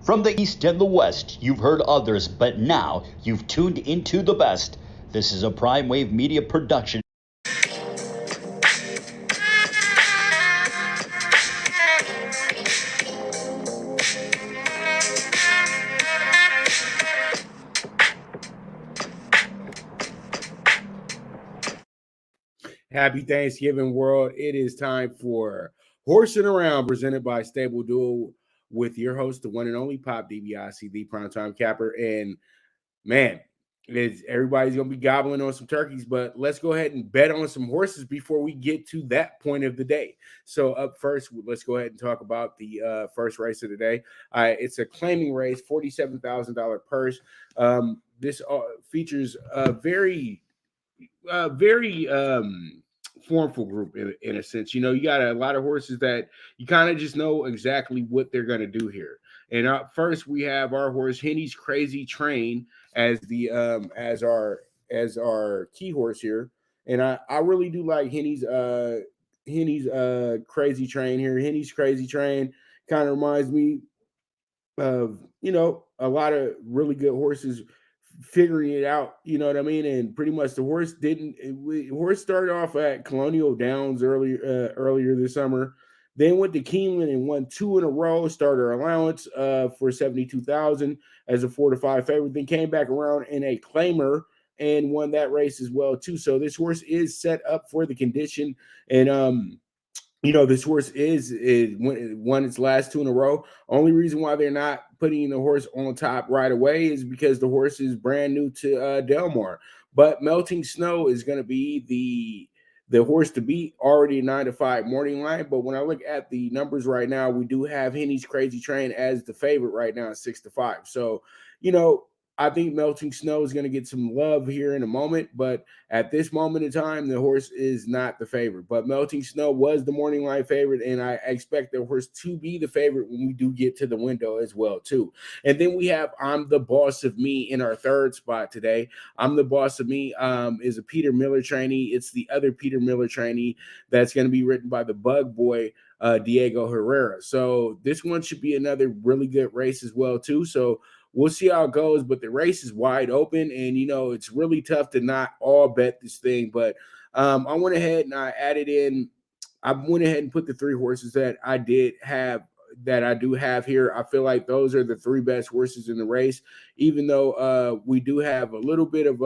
From the East and the West, you've heard others, but now you've tuned into the best. This is a Prime Wave Media production. Happy Thanksgiving, world. It is time for Horsin Around, presented by Stable Duel, with your host, the one and only Pop DBIC, the primetime capper. And man, everybody's going to be gobbling on some turkeys, but let's go ahead and bet on some horses before we get to that point of the day. So up first, let's go ahead and talk about the first race of the day. It's a claiming race, $47,000 purse. This features a very formful group in a sense. You know, you got a lot of horses that you kind of just know exactly what they're going to do here. And first, we have our horse Henny's Crazy Train as the as our key horse here. And I really do like Henny's Crazy Train here. Henny's Crazy Train kind of reminds me of, you know, a lot of really good horses figuring it out, you know what I mean? And pretty much the horse started off at Colonial Downs earlier this summer, then went to Keeneland and won 2 in a row, starter allowance for 72,000 as a 4-5 favorite, then came back around in a claimer and won that race as well too. So this horse is set up for the condition, and you know, this horse is won its last 2 in a row. Only reason why they're not putting the horse on top right away is because the horse is brand new to Del Mar. But Melting Snow is going to be the horse to beat, already a 9-5 morning line. But when I look at the numbers right now, we do have Henny's Crazy Train as the favorite right now at 6-5. So, you know, I think Melting Snow is going to get some love here in a moment, but at this moment in time, the horse is not the favorite. But Melting Snow was the morning line favorite, and I expect the horse to be the favorite when we do get to the window as well, too. And then we have I'm the Boss of Me in our third spot today. I'm the Boss of Me is a Peter Miller trainee. It's the other Peter Miller trainee that's going to be written by the Bug Boy, Diego Herrera. So this one should be another really good race as well, too. So we'll see how it goes, but the race is wide open, and, you know, it's really tough to not all bet this thing. But I went ahead and I went ahead and put the 3 horses that I do have here. I feel like those are the 3 best horses in the race, even though we do have a little bit of,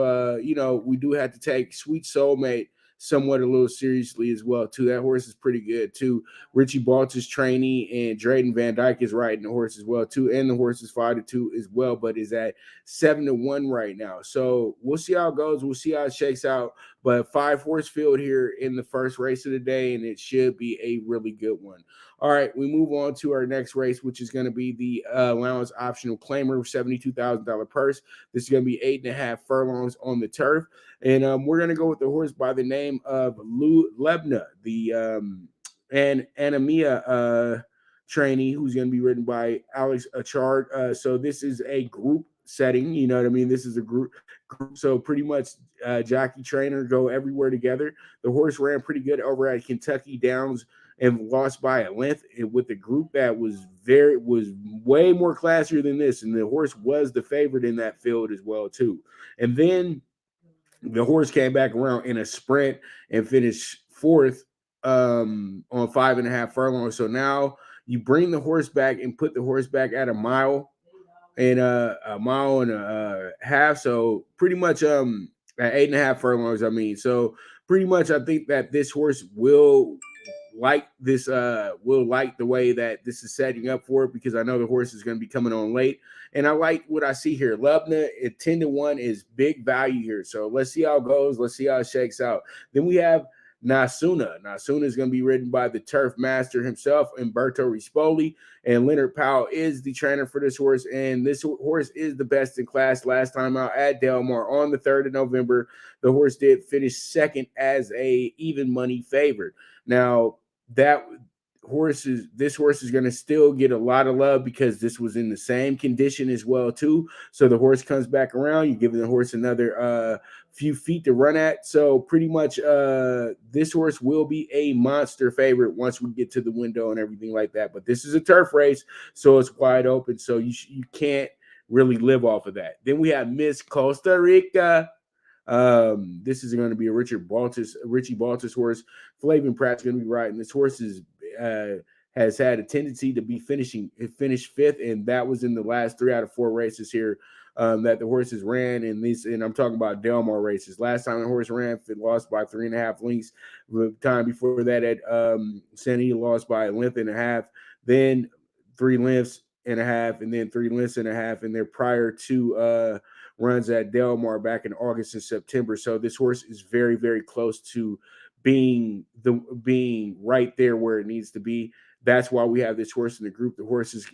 you know, we do have to take Sweet Soulmate somewhat a little seriously as well too. That horse is pretty good too. Richie Baltus trainee and Drayden Van Dyke is riding the horse as well too, and the horse is 5-2 as well, but is at 7-1 right now. So we'll see how it goes. We'll see how it shakes out. But 5-horse field here in the first race of the day, and it should be a really good one. All right, we move on to our next race, which is going to be the allowance optional claimer, $72,000 purse. This is going to be 8.5 furlongs on the turf. And we're going to go with the horse by the name of Lou Lebna, the and Anamia trainee, who's going to be ridden by Alex Achard. So this is a group setting, you know what I mean? This is a group. So pretty much jockey trainer go everywhere together. The horse ran pretty good over at Kentucky Downs and lost by a length with a group that was way more classier than this. And the horse was the favorite in that field as well too. And then the horse came back around in a sprint and finished 4th on 5.5 furlongs. So now you bring the horse back and put the horse back at a mile and a mile and a half. So pretty much at 8.5 furlongs. I mean, so pretty much I think that this horse will like the way that this is setting up for it, because I know the horse is going to be coming on late. And I like what I see here. Lubna at 10-1 is big value here. So let's see how it goes. Let's see how it shakes out. Then we have Nasuna. Nasuna is going to be ridden by the turf master himself, Umberto Rispoli, and Leonard Powell is the trainer for this horse. And this horse is the best in class. Last time out at Del Mar on the 3rd of November, the horse did finish 2nd as a even money favorite. Now, that this horse is going to still get a lot of love because this was in the same condition as well too. So the horse comes back around, you're giving the horse another few feet to run at. So pretty much this horse will be a monster favorite once we get to the window and everything like that. But this is a turf race, so it's wide open, so you can't really live off of that. Then we have Miss Costa Rica. This is going to be a Richie Baltus horse. Flavian Pratt's going to be riding. This horse has had a tendency to be finished fifth, and that was in the last 3 out of 4 races here that the horses ran in these. And I'm talking about Del Mar races. Last time the horse ran, it lost by 3.5 lengths. The time before that at Sandy lost by 1.5 lengths. Then 3.5 lengths, and then 3.5 lengths. And their prior to runs at Del Mar back in August and September. So this horse is very, very close to being right there where it needs to be. That's why we have this horse in the group. The horse has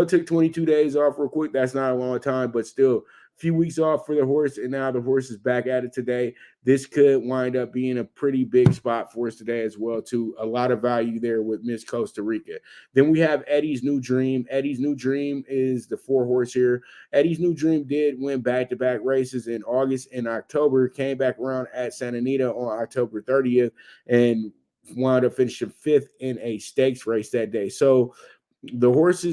took 22 days off real quick. That's not a long time, but still a few weeks off for the horse. And now the horse is back at it today. This could wind up being a pretty big spot for us today as well, too. A lot of value there with Miss Costa Rica. Then we have Eddie's New Dream. Eddie's New Dream is the 4 horse here. Eddie's New Dream did win back-to-back races in August and October, came back around at Santa Anita on October 30th, and wound up finishing 5th in a stakes race that day. So the horse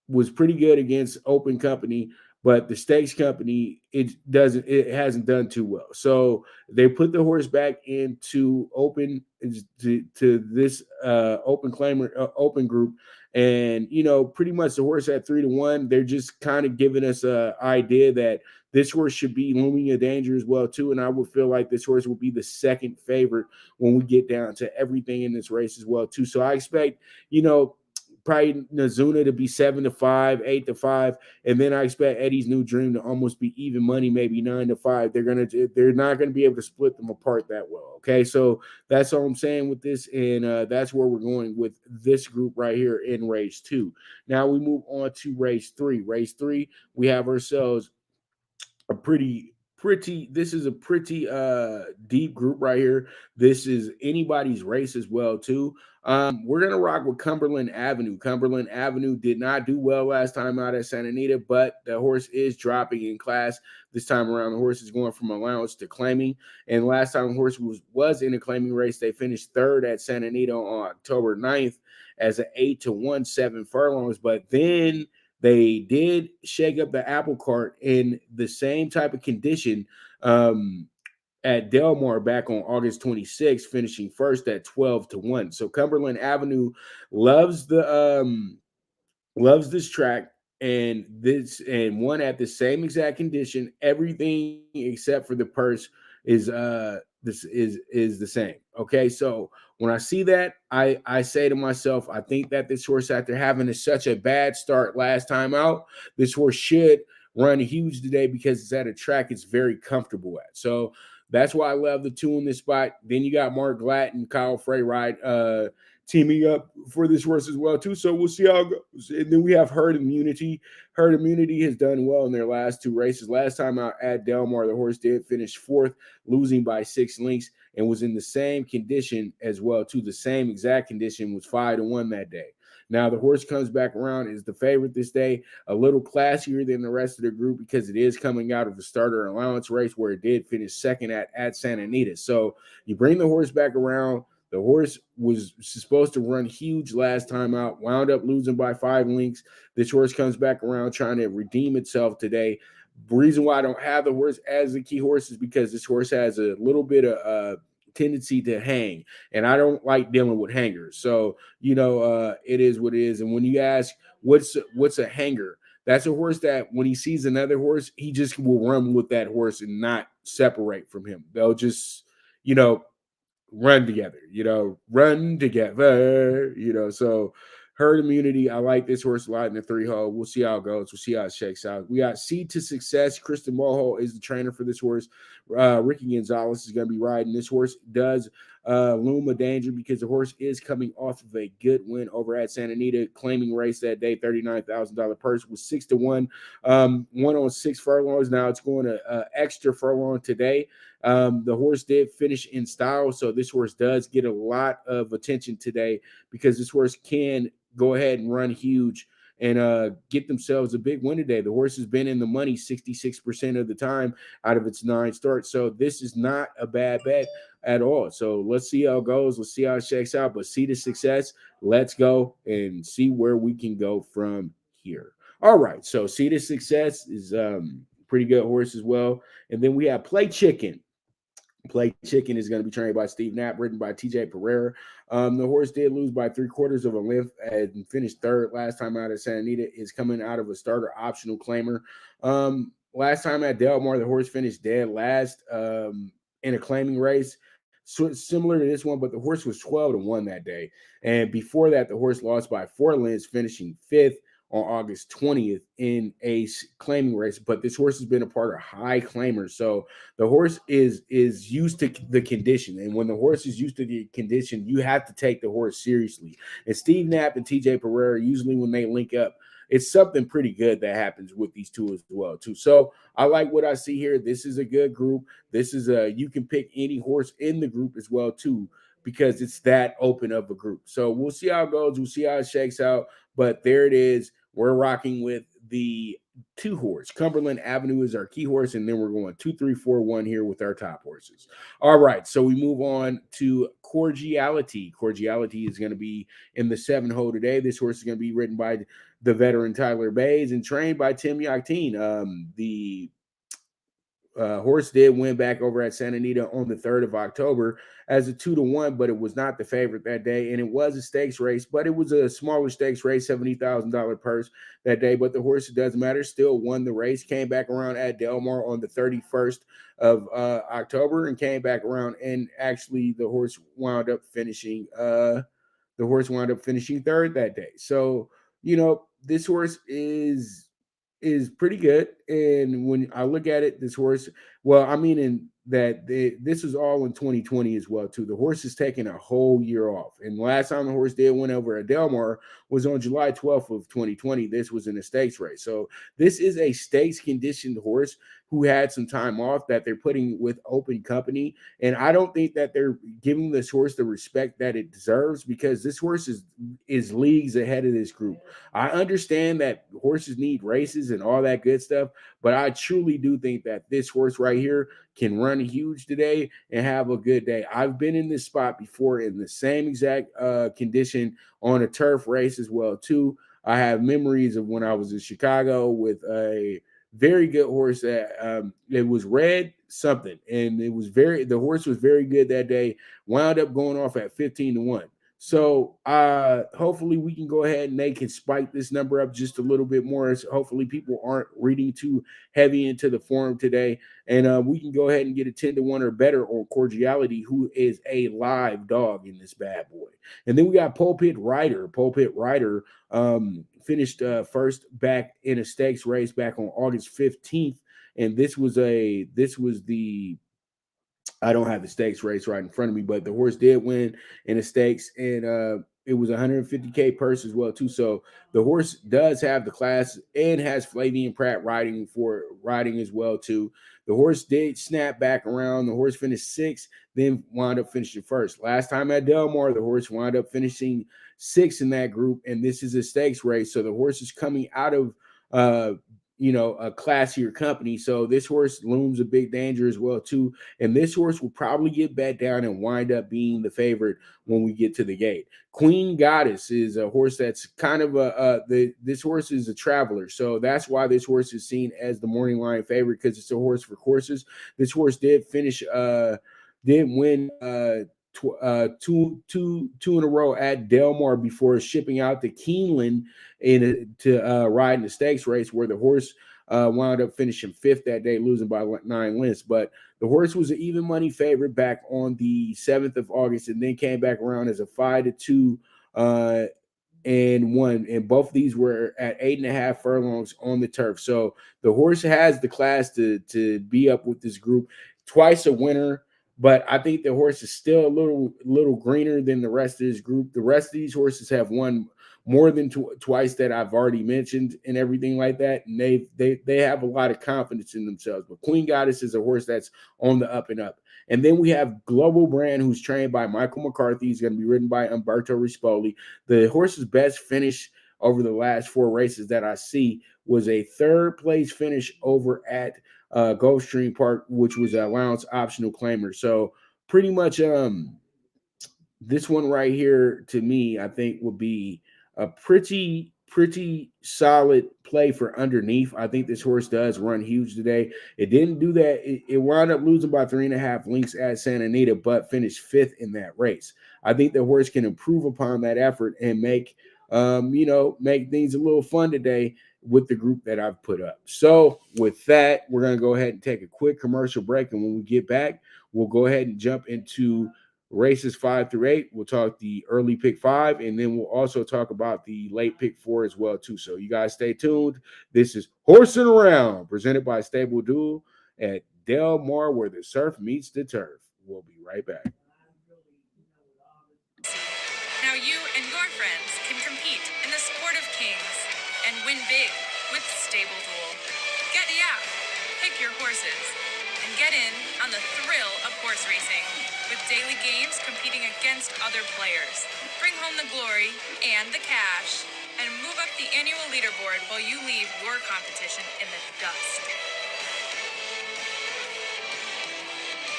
was pretty good against open company, but the stakes company, it hasn't done too well. So they put the horse back into open to this open claimer open group, and pretty much the horse at 3-1. They're just kind of giving us an idea that this horse should be looming a danger as well too, and I would feel like this horse will be the second favorite when we get down to everything in this race as well too. So I expect probably Nazuna to be 7-5, 8-5, and then I expect Eddie's New Dream to almost be even money, maybe 9-5. They're not gonna be able to split them apart that well. Okay, so that's all I'm saying with this, and that's where we're going with this group right here in race 2. Now we move on to race 3. Race 3, we have ourselves a pretty deep group right here. This is anybody's race as well too. We're gonna rock with Cumberland Avenue. Cumberland Avenue did not do well last time out at Santa Anita, but the horse is dropping in class this time around. The horse is going from allowance to claiming, and last time the horse was in a claiming race, they finished 3rd at Santa Anita on October 9th as an 8-1 7 furlongs, but then they did shake up the apple cart in the same type of condition at Del Mar back on August 26th, finishing 1st at 12-1. So Cumberland Avenue loves this track and won at the same exact condition. Everything except for the purse is the same. Okay, so when I see that, I say to myself, I think that this horse, after having such a bad start last time out, this horse should run huge today because it's at a track it's very comfortable at. So that's why I love the 2 in this spot. Then you got Mark Glatt and Kyle Freyride teaming up for this horse as well too. So we'll see how it goes. And then we have Herd Immunity. Herd Immunity has done well in their last 2 races. Last time out at Del Mar, the horse did finish 4th, losing by 6 lengths, and was in the same condition as well too. The same exact condition, was 5-1 that day. Now the horse comes back around, is the favorite this day, a little classier than the rest of the group because it is coming out of the starter allowance race where it did finish 2nd at Santa Anita. So you bring the horse back around. The horse was supposed to run huge last time out, wound up losing by 5 lengths. This horse comes back around trying to redeem itself today. The reason why I don't have the horse as the key horse is because this horse has a little bit of tendency to hang, and I don't like dealing with hangers. So it is what it is. And when you ask what's a hanger, that's a horse that when he sees another horse, he just will run with that horse and not separate from him. They'll just run together. So Herd Immunity, I like this horse a lot in the 3-hole. We'll see how it goes. We'll see how it shakes out. We got Seed to Success. Kristen Mulhall is the trainer for this horse. Ricky Gonzalez is going to be riding. This horse does loom a danger because the horse is coming off of a good win over at Santa Anita, claiming race that day. $39,000 purse was 6-1. 1 on 6 furlongs. Now it's going to extra furlong today. The horse did finish in style, so this horse does get a lot of attention today because this horse can go ahead and run huge and get themselves a big win today. The horse has been in the money 66% of the time out of its 9 starts. So this is not a bad bet at all. So let's see how it goes. Let's see how it shakes out. But see the success. Let's go and see where we can go from here. All right. So see the success is pretty good horse as well. And then we have Play Chicken. Play Chicken is going to be trained by Steve Knapp, written by TJ Pereira. The horse did lose by 3/4 of a length and finished third last time out at Santa Anita. Is coming out of a starter optional claimer. Last time at Del Mar, the horse finished dead last in a claiming race. So similar to this one, but the horse was 12-1 that day. And before that, the horse lost by 4 lengths, finishing 5th on August 20th in a claiming race. But this horse has been a part of high claimers. So the horse is used to the condition. And when the horse is used to the condition, you have to take the horse seriously. And Steve Knapp and TJ Pereira, usually when they link up, it's something pretty good that happens with these two as well, too. So I like what I see here. This is a good group. This is you can pick any horse in the group as well, too, because it's that open of a group. So we'll see how it goes. We'll see how it shakes out. But there it is. We're rocking with the 2 horse. Cumberland Avenue is our key horse, and then we're going 2, 3, 4, 1 here with our top horses. All right, so we move on to Cordiality. Cordiality is going to be in the 7 hole today. This horse is going to be ridden by the veteran Tyler Bays and trained by Tim Yakteen. The horse did win back over at Santa Anita on the 3rd of October as a 2-1, but it was not the favorite that day. And it was a stakes race, but it was a smaller stakes race, $70,000 purse that day. But the horse, it doesn't matter, still won the race, came back around at Del Mar on the 31st of October and came back around. And actually the horse wound up finishing third that day. So, this horse is pretty good. And when I look at it, this horse, this was all in 2020 as well, too. The horse is taking a whole year off. And last time the horse did win over at Del Mar was on July 12th of 2020. This was in a stakes race. So this is a stakes conditioned horse who had some time off that they're putting with open company. And I don't think that they're giving this horse the respect that it deserves because this horse is leagues ahead of this group. I understand that horses need races and all that good stuff, but I truly do think that this horse right here can run huge today and have a good day. I've been in this spot before in the same exact condition on a turf race as well, too. I have memories of when I was in Chicago with a very good horse that it was red something, and the horse was very good that day. Wound up going off at 15-1. So hopefully we can go ahead and they can spike this number up just a little bit more. So hopefully people aren't reading too heavy into the forum today, and we can go ahead and get a 10-1 or better on Cordiality, who is a live dog in this bad boy. And then we got Pulpit Writer. Pulpit Writer finished first back in a stakes race back on August 15th, and this was the I don't have the stakes race right in front of me, but the horse did win in the stakes, and it was 150K purse as well too. So the horse does have the class and has Flavian Pratt riding as well too. The horse did snap back around. The horse finished 6th, then wound up finishing first. Last time at Del Mar, the horse wound up finishing 6th in that group, and this is a stakes race. So the horse is coming out of a classier company. So this horse looms a big danger as well too. And this horse will probably get bet down and wind up being the favorite when we get to the gate. Queen Goddess is a horse that's kind of this horse is a traveler. So that's why this horse is seen as the morning line favorite, because it's a horse for courses. This horse did win two in a row at Del Mar before shipping out to Keeneland to ride in the stakes race, where the horse wound up finishing 5th that day, losing by 9 lengths. But the horse was an even money favorite back on the 7th of August, and then came back around as a 5-2 and won. And both of these were at 8.5 furlongs on the turf. So the horse has the class to be up with this group. Twice a winner. But I think the horse is still a little greener than the rest of this group. The rest of these horses have won more than twice that I've already mentioned and everything like that. And they have a lot of confidence in themselves. But Queen Goddess is a horse that's on the up and up. And then we have Global Brand, who's trained by Michael McCarthy. He's going to be ridden by Umberto Rispoli. The horse's best finish over the last 4 races that I see was a 3rd place finish over at Gulfstream Park, which was an allowance optional claimer. So pretty much this one right here to me, I think would be a pretty solid play for underneath. I think this horse does run huge today. It didn't do that. It wound up losing by 3.5 lengths at Santa Anita, but finished 5th in that race. I think the horse can improve upon that effort and make things a little fun today with the group that I've put up. So with that, we're going to go ahead and take a quick commercial break. And when we get back, we'll go ahead and jump into races 5 through 8. We'll talk the early pick 5, and then we'll also talk about the late pick 4 as well too. So you guys stay tuned. This is Horsin' Around, presented by Stable Duel at Del Mar, where the surf meets the turf. We'll be right back. Now you and your friends can compete in the sport of kings and win big with Stable Duel. Get the app, pick your horses, and get in on the thrill of horse racing with daily games competing against other players. Bring home the glory and the cash and move up the annual leaderboard while you leave your competition in the dust.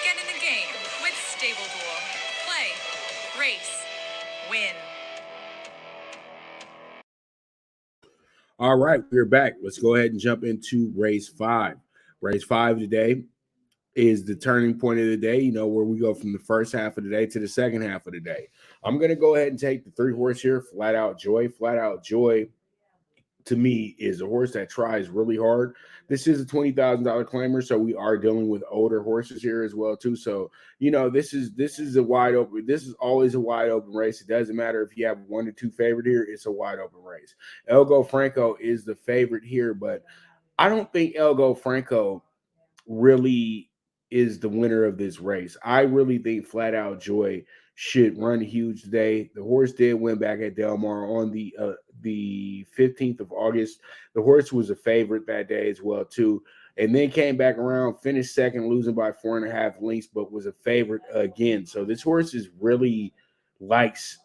Get in the game with Stable Duel. Play, race, win. All right, we're back. Let's go ahead and jump into race 5. Race 5 today is the turning point of the day, where we go from the first half of the day to the second half of the day. I'm going to go ahead and take the 3 horse here, Flat Out Joy. Flat Out Joy, to me, is a horse that tries really hard. This is a $20,000 claimer, so we are dealing with older horses here as well too. So this is a wide open. This is always a wide open race. It doesn't matter if you have 1 to 2 favorite here. It's a wide open race. Elgo Franco is the favorite here, but I don't think Elgo Franco really is the winner of this race. I really think Flat Out Joy should run huge today. The horse did win back at Del Mar on the 15th of August. The horse was a favorite that day as well too, and then came back around, finished second, losing by 4.5 lengths, but was a favorite again. So this horse is really likes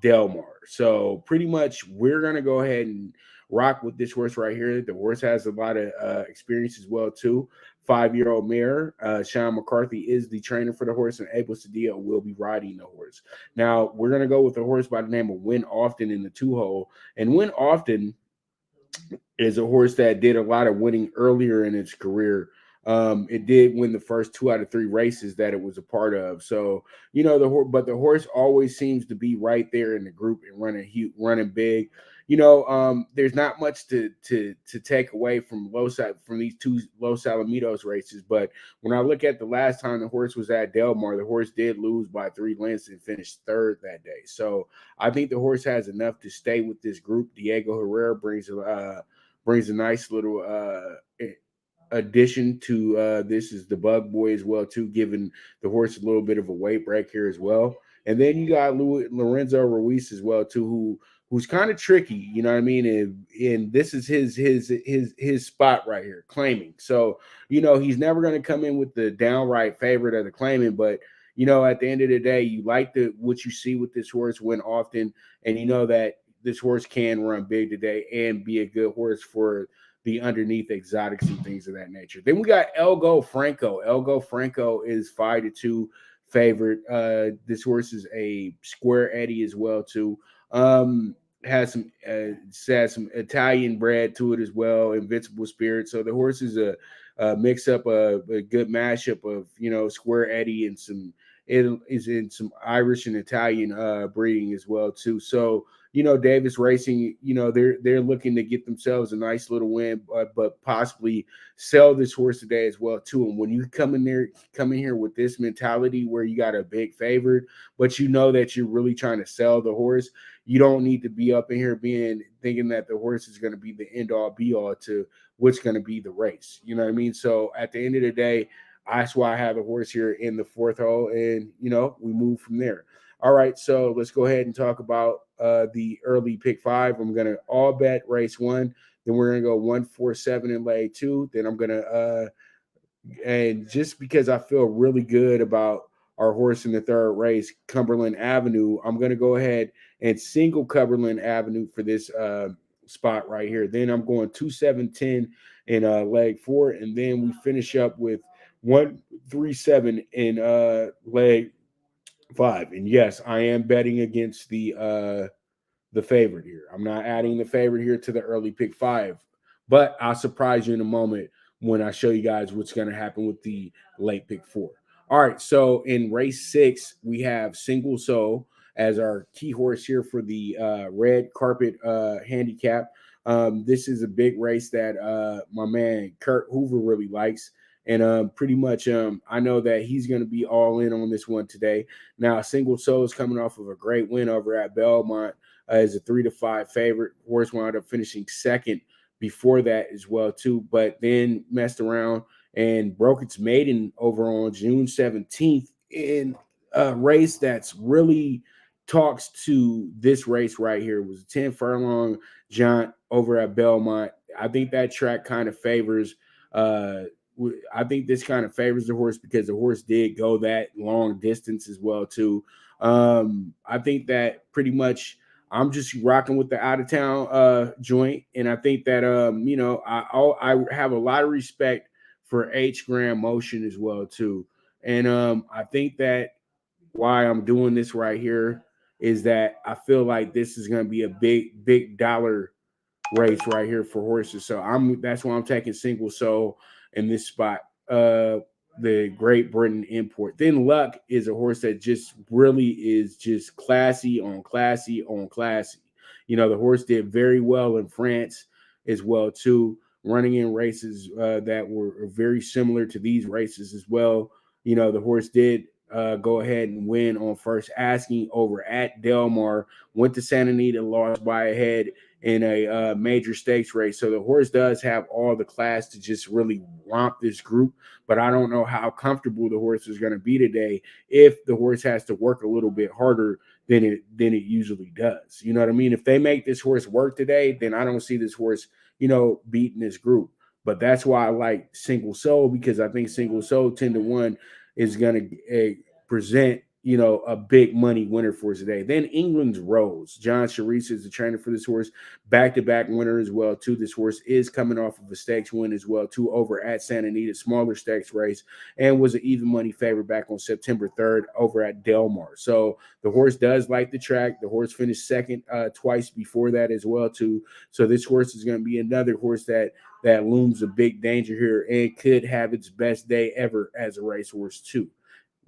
Del Mar. So pretty much we're going to go ahead and rock with this horse right here. The horse has a lot of experience as well too. 5-year-old mare. Sean McCarthy is the trainer for the horse, and Abel Cedillo will be riding the horse. Now, we're going to go with a horse by the name of Win Often in the 2-hole. And Win Often is a horse that did a lot of winning earlier in its career. It did win the first 2 out of 3 races that it was a part of. So, but the horse always seems to be right there in the group and running big. There's not much to take away from these 2 Los Alamitos races. But when I look at the last time the horse was at Del Mar, the horse did lose by 3 lengths and finished 3rd that day. So I think the horse has enough to stay with this group. Diego Herrera brings a nice little addition to this is the Bug Boy as well too, giving the horse a little bit of a weight break here as well. And then you got Lorenzo Ruiz as well too, who's kind of tricky, you know what I mean? And this is his spot right here, claiming. So, he's never going to come in with the downright favorite of the claiming, but at the end of the day, you like what you see with this horse Win Often, and that this horse can run big today and be a good horse for the underneath exotics and things of that nature. Then we got Elgo Franco. Elgo Franco is 5-2 favorite. This horse is a square Eddie as well too. Has some Italian bred to it as well, Invincible Spirit. So the horse is a mix up, a good mashup of square Eddie and it is in some Irish and Italian breeding as well too. So Davis Racing, they're looking to get themselves a nice little win, but possibly sell this horse today as well too. And when you come in here with this mentality where you got a big favorite, but that you're really trying to sell the horse, you don't need to be up in here thinking that the horse is going to be the end all be all to what's going to be the race. You know what I mean? So at the end of the day, that's why I have a horse here in the 4th hole, and we move from there. All right, so let's go ahead and talk about the early pick 5. I'm gonna all bet race 1. Then we're gonna go 1, 4, 7 in leg 2. Then I'm gonna and just because I feel really good about our horse in the third race, Cumberland Avenue, I'm going to go ahead and single Cumberland Avenue for this spot right here. Then I'm going 2, 7, 10 in leg 4, and then we finish up with 1, 3, 7 in leg 5. And yes, I am betting against the favorite here. I'm not adding the favorite here to the early pick 5, but I'll surprise you in a moment when I show you guys what's going to happen with the late pick 4. All right, so in race 6, we have Single Soul as our key horse here for the red carpet handicap. This is a big race that my man Kurt Hoover really likes. And pretty much I know that he's going to be all in on this one today. Now, Single Soul is coming off of a great win over at Belmont as a 3-5 favorite. Horse wound up finishing second before that as well, too, but then messed around and broke its maiden over on June 17th in a race that's really talks to this race right here. It was a 10 furlong jaunt over at Belmont. I think that track kind of favors I think this kind of favors the horse because the horse did go that long distance as well, too. I think that pretty much I'm just rocking with the out of town joint, and I think that I have a lot of respect for H Grand Motion as well too, and I think that why I'm doing this right here is that I feel like this is going to be a big dollar race right here for horses. So that's why I'm taking Single Soul in this spot. The Great Britain import. Then Luck is a horse that just really is just classy on classy on classy. You know, the horse did very well in France as well too, running in races that were very similar to these races as well. You know, the horse did go ahead and win on first asking over at Del Mar, went to Santa Anita, lost by a head in a major stakes race. So the horse does have all the class to just really romp this group, but I don't know how comfortable the horse is going to be today if the horse has to work a little bit harder than it usually does. You know what I mean? If they make this horse work today, then I don't see this horse, beating this group. But that's why I like Single Soul, because I think Single Soul 10-1 is going to present a big money winner for us today. Then England's Rose. John Charisse is the trainer for this horse. Back-to-back winner as well, too. This horse is coming off of a stakes win as well, too, over at Santa Anita, smaller stakes race, and was an even money favorite back on September 3rd over at Del Mar. So the horse does like the track. The horse finished second twice before that as well, too. So this horse is going to be another horse that looms a big danger here and could have its best day ever as a racehorse, too.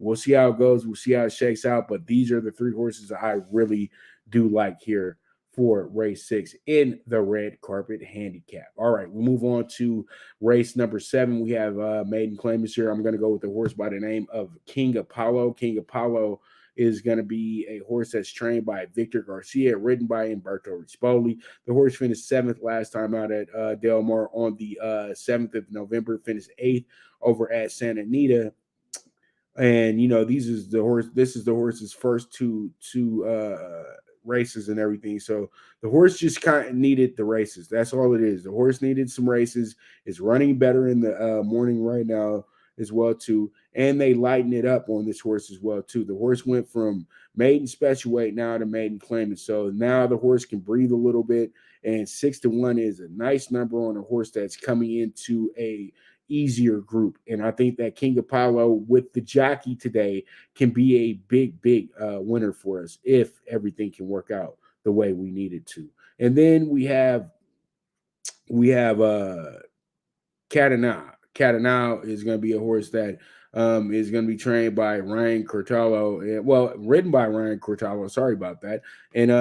We'll see how it goes. We'll see how it shakes out. But these are the three horses I really do like here for race 6 in the red carpet handicap. All right, we'll move on to race number 7. We have maiden claimants here. I'm going to go with the horse by the name of King Apollo. King Apollo is going to be a horse that's trained by Victor Garcia, ridden by Umberto Rispoli. The horse finished 7th last time out at Del Mar on the 7th of November, finished 8th over at Santa Anita. And this is the horse's first two races and everything. So the horse just kind of needed the races. That's all it is. The horse needed some races. It's running better in the morning right now as well too. And they lighten it up on this horse as well too. The horse went from maiden special weight now to maiden claimant. So now the horse can breathe a little bit. And 6-1 is a nice number on a horse that's coming into a easier group. And I think that King Apollo with the jockey today can be a big winner for us if everything can work out the way we need it to. And then we have Catanau. Catanau is going to be a horse that is going to be trained by Ryan Cortallo, ridden by Ryan Cortallo. Sorry about that. And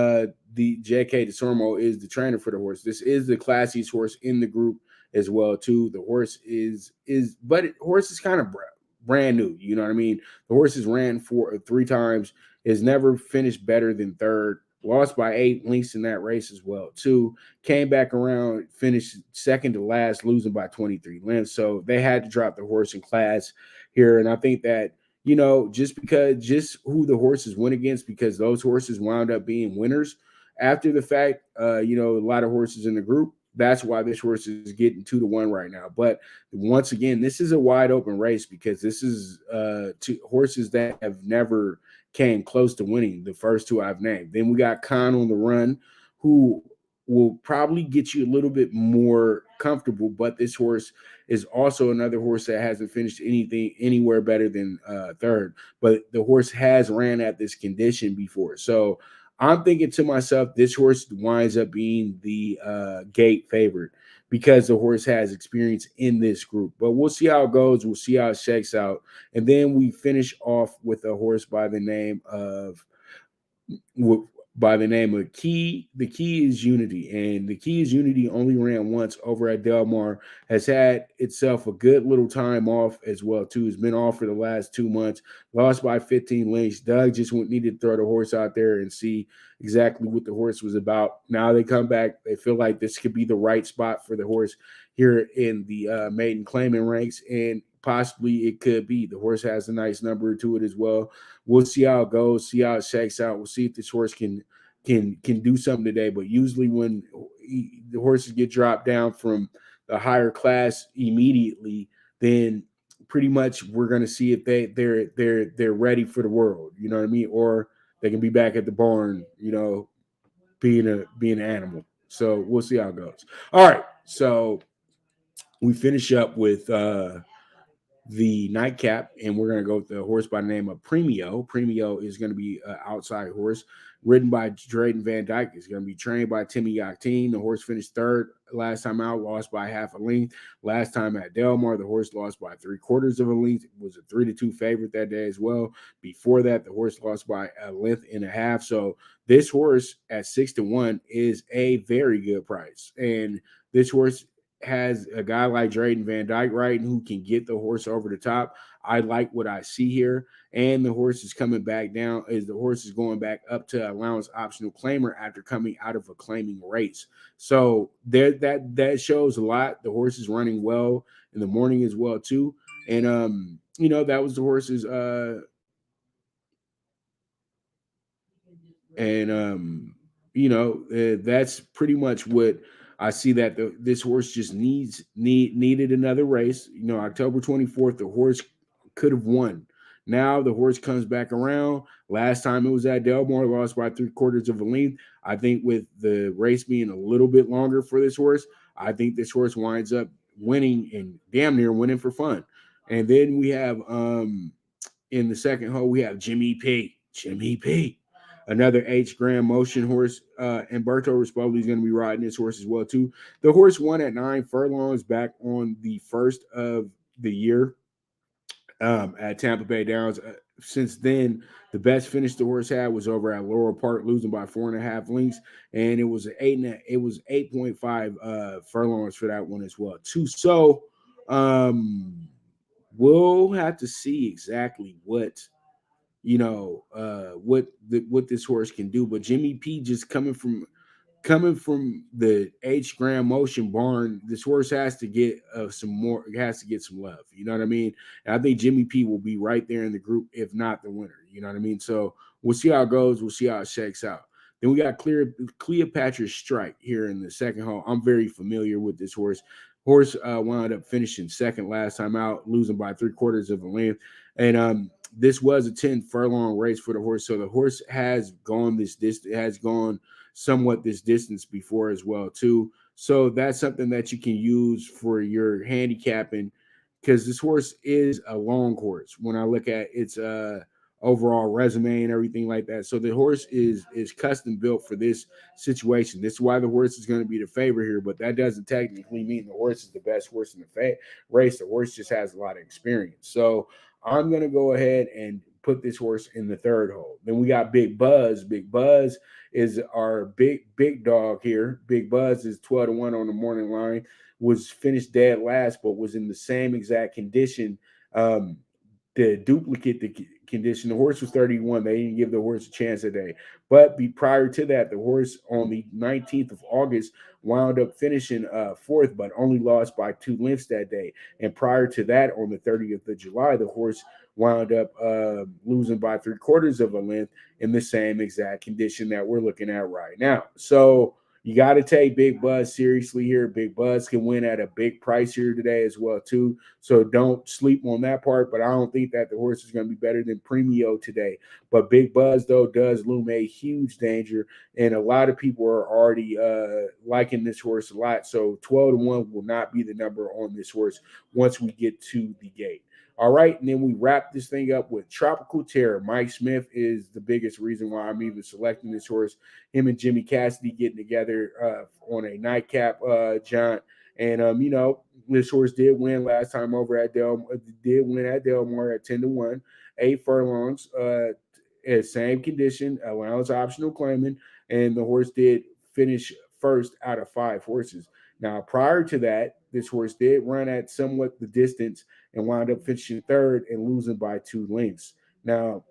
the J.K. DeSormo is the trainer for the horse. This is the classiest horse in the group as well too. The horse horse is kind of brand new. You know what I mean? The horse has ran 3 times, has never finished better than 3rd, lost by 8 lengths in that race as well too. Came back around, finished second to last, losing by 23 lengths. So they had to drop the horse in class here. And I think that, just who the horses went against, because those horses wound up being winners, after the fact, a lot of horses in the group. That's why this horse is getting 2-1 right now. But once again, this is a wide open race because this is two horses that have never came close to winning. The first two I've named. Then we got Khan on the run, who will probably get you a little bit more comfortable. But this horse is also another horse that hasn't finished anything anywhere better than third. But the horse has ran at this condition before, so I'm thinking to myself, this horse winds up being the gate favorite because the horse has experience in this group. But we'll see how it goes. We'll see how it shakes out. And then we finish off with a horse by the name of Key. The Key is Unity, and the Key is Unity only ran once over at Del Mar. Has had itself a good little time off as well too. Has been off for the last 2 months. Lost by 15 lengths. Doug just needed to throw the horse out there and see exactly what the horse was about. Now they come back. They feel like this could be the right spot for the horse here in the maiden claiming ranks, and possibly it could be. The horse has a nice number to it as well. We'll see how it goes, see how it shakes out. We'll see if this horse can do something today. But usually when the horses get dropped down from the higher class immediately, then pretty much we're going to see if they're ready for the world. You know what I mean? Or they can be back at the barn, being an animal. So we'll see how it goes. All right. So we finish up with the nightcap, and we're going to go with the horse by the name of Premio. Premio is going to be an outside horse ridden by Drayden Van Dyke. It's going to be trained by Timmy Octane. The horse finished third last time out, lost by half a length. Last time at Del Mar, the horse lost by 3/4 of a length. It was a 3-2 favorite that day as well. Before that, the horse lost by a length and a half. So this horse at 6-1 is a very good price. And this horse has a guy like Drayden Van Dyke riding who can get the horse over the top. I like what I see here. And the horse is coming back down, the horse is going back up to allowance optional claimer after coming out of a claiming race. So that shows a lot. The horse is running well in the morning as well too. And that was the horse's that's pretty much what I see, that this horse just needed another race. October 24th, the horse could have won. Now the horse comes back around. Last time it was at Del Mar, lost by 3/4 of a length. I think with the race being a little bit longer for this horse, I think this horse winds up winning and damn near winning for fun. And then we have in the second hole, we have Jimmy P. Another H Grand Motion horse. Umberto Rispoli is going to be riding this horse as well too. The horse won at 9 furlongs back on the first of the year at Tampa Bay Downs. Since then, the best finish the horse had was over at Laurel Park, losing by 4.5 lengths, and it was 8.5 furlongs for that one as well too. So we'll have to see exactly what what this horse can do. But Jimmy P just coming from the H Grand Motion barn, this horse has to get some love. You know what I mean? And I think Jimmy P will be right there in the group, if not the winner. You know what I mean? So we'll see how it goes. We'll see how it shakes out. Then we got Cleopatra's Strike here in the second hole. I'm very familiar with this horse. Horse wound up finishing second last time out, losing by 3/4 of a length. And this was a 10 furlong race for the horse. So the horse has gone this distance before as well too. So that's something that you can use for your handicapping, because this horse is a long horse when I look at its overall resume and everything like that. So the horse is custom built for this situation. This is why the horse is going to be the favorite here, but that doesn't technically mean the horse is the best horse in the race. The horse just has a lot of experience. So I'm going to go ahead and put this horse in the third hole. Then we got Big Buzz. Big Buzz is our big dog here. Big Buzz is 12-1 on the morning line. Was finished dead last, but was in the same exact condition duplicate the condition. The horse was 31. They didn't give the horse a chance that day. But prior to that, the horse on the 19th of August wound up finishing fourth, but only lost by 2 lengths that day. And prior to that, on the 30th of July, the horse wound up losing by 3/4 of a length in the same exact condition that we're looking at right now. So you got to take Big Buzz seriously here. Big Buzz can win at a big price here today as well, too. So don't sleep on that part. But I don't think that the horse is going to be better than Premio today. But Big Buzz, though, does loom a huge danger. And a lot of people are already liking this horse a lot. So 12-1 will not be the number on this horse once we get to the gate. All right, and then we wrap this thing up with Tropical Terror. Mike Smith is the biggest reason why I'm even selecting this horse. Him and Jimmy Cassidy getting together on a nightcap jaunt. And, this horse did win last time over at Delmar at 10-1, 8 furlongs, same condition, allowance optional claiming, and the horse did finish first out of 5 horses. Now, prior to that, this horse did run at somewhat the distance and wound up finishing third and losing by 2 lengths. Now,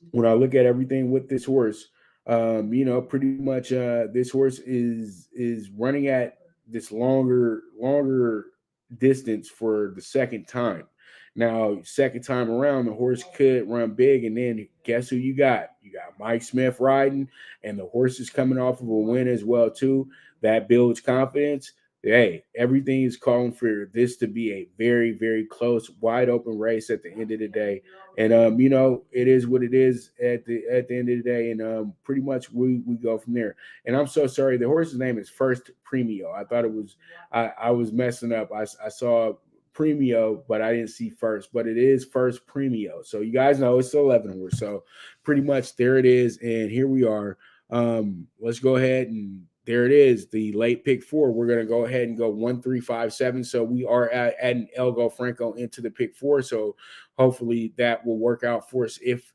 when I look at everything with this horse, pretty much this horse is running at this longer distance for the second time. Now, second time around, the horse could run big, and then guess who you got? You got Mike Smith riding, and the horse is coming off of a win as well, too. That builds confidence. Hey, everything is calling for this to be a very, very close, wide open race at the end of the day. And it is what it is at the end of the day. And pretty much we go from there. And I'm so sorry. The horse's name is First Premio. I thought it was I was messing up. I saw Premio, but I didn't see First. But it is First Premio. So you guys know it's 11 horse. So pretty much there it is. And here we are. Let's go ahead and there it is, the late pick 4. We're going to go ahead and go 1, 3, 5, 7. So we are adding Elgo Franco into the pick 4. So hopefully that will work out for us if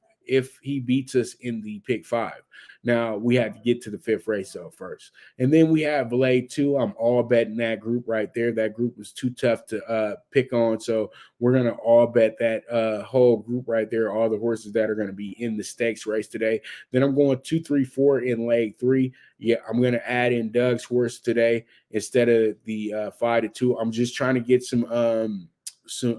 he beats us in the pick 5. Now we have to get to the 5th race though first. And then we have Valet 2. I'm all betting that group right there. That group was too tough to pick on. So we're going to all bet that whole group right there, all the horses that are going to be in the stakes race today. Then I'm going 2, 3, 4 in leg 3. Yeah, I'm going to add in Doug's horse today instead of the 5-2. I'm just trying to get some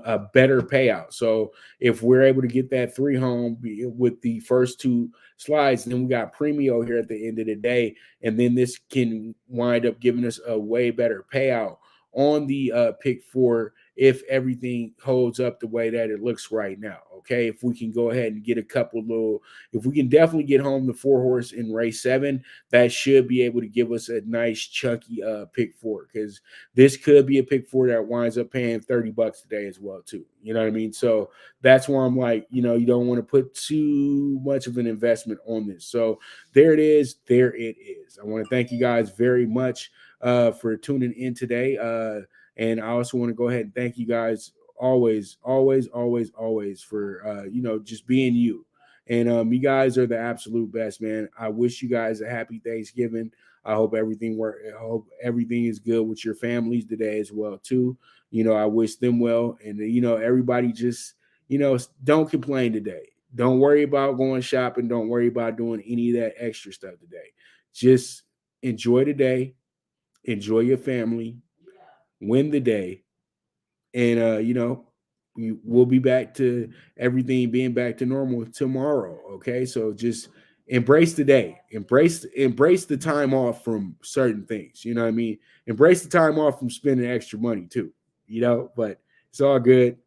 a better payout. So if we're able to get that 3 home with the first 2 slides, then we got Premio here at the end of the day, and then this can wind up giving us a way better payout on the pick 4 if everything holds up the way that it looks right now. Okay, if we can go ahead and get if we can definitely get home the 4 horse in race 7, that should be able to give us a nice chunky pick 4, because this could be a pick 4 that winds up paying $30 today as well too. You know what I mean? So that's why I'm like, you don't want to put too much of an investment on this. So there it is. There it is. I want to thank you guys very much for tuning in today. And I also want to go ahead and thank you guys always for just being you. And you guys are the absolute best, man. I wish you guys a happy Thanksgiving. I hope everything is good with your families today as well too. I wish them well, and everybody just don't complain today. Don't worry about going shopping. Don't worry about doing any of that extra stuff today. Just enjoy the day. Enjoy your family. Win the day. And we'll be back to everything being back to normal tomorrow. Okay, so just embrace the day, embrace the time off from certain things. You know what I mean? Embrace the time off from spending extra money too. But it's all good.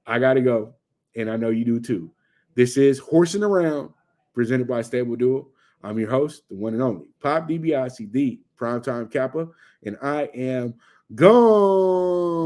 I gotta go, and I know you do too. This is Horsing Around, presented by Stable Duel. I'm your host, the one and only Pop DiBiase, the Primetime Kappa, and I am gone.